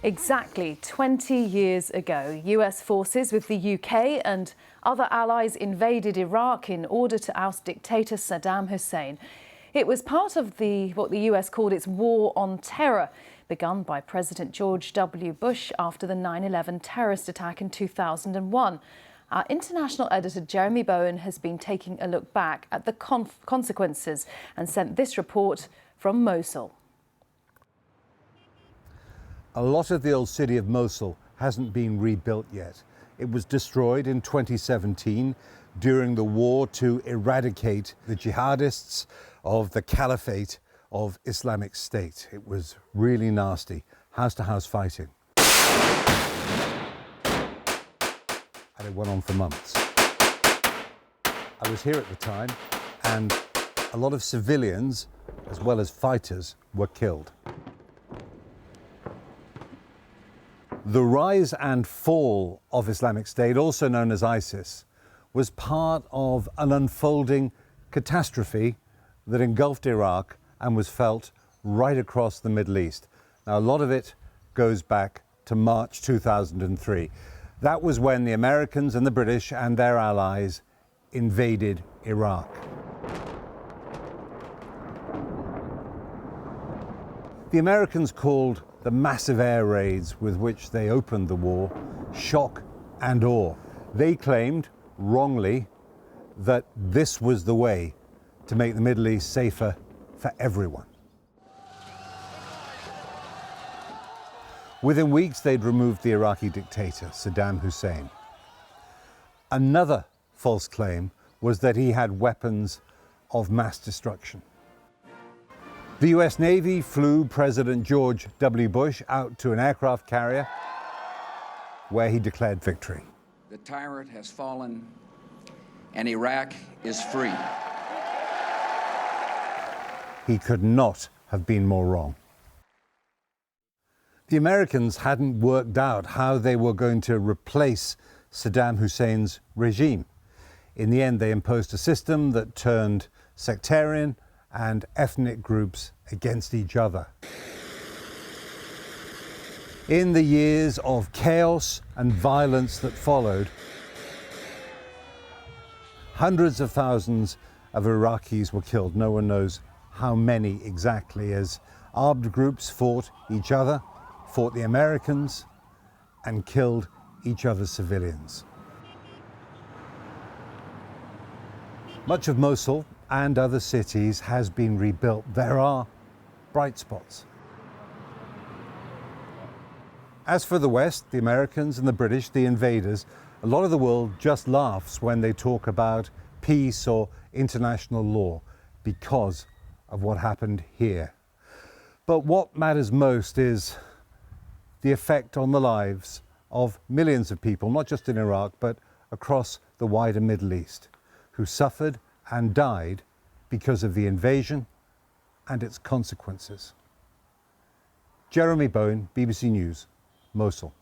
Exactly 20 years ago, US forces with the UK and other allies invaded Iraq in order to oust dictator Saddam Hussein. It was part of what the US called its war on terror, begun by President George W. Bush after the 9/11 terrorist attack in 2001. Our international editor Jeremy Bowen has been taking a look back at the consequences and sent this report from Mosul. A lot of the old city of Mosul hasn't been rebuilt yet. It was destroyed in 2017 during the war to eradicate the jihadists of the Caliphate of Islamic State. It was really nasty, house-to-house fighting. And it went on for months. I was here at the time, and a lot of civilians, as well as fighters, were killed. The rise and fall of Islamic State, also known as ISIS, was part of an unfolding catastrophe that engulfed Iraq and was felt right across the Middle East. Now, a lot of it goes back to March 2003. That was when the Americans and the British and their allies invaded Iraq. The Americans called the massive air raids with which they opened the war shock and awe. They claimed, wrongly, that this was the way to make the Middle East safer for everyone. Within weeks, they'd removed the Iraqi dictator, Saddam Hussein. Another false claim was that he had weapons of mass destruction. The US Navy flew President George W. Bush out to an aircraft carrier where he declared victory. The tyrant has fallen and Iraq is free. He could not have been more wrong. The Americans hadn't worked out how they were going to replace Saddam Hussein's regime. In the end, they imposed a system that turned sectarian and ethnic groups against each other. In the years of chaos and violence that followed, hundreds of thousands of Iraqis were killed. No one knows how many exactly, as armed groups fought each other, fought the Americans, and killed each other's civilians. Much of Mosul and other cities has been rebuilt. There are bright spots. As for the West, the Americans and the British, the invaders, a lot of the world just laughs when they talk about peace or international law because of what happened here. But what matters most is the effect on the lives of millions of people, not just in Iraq, but across the wider Middle East, who suffered and died because of the invasion and its consequences. Jeremy Bowen, BBC News, Mosul.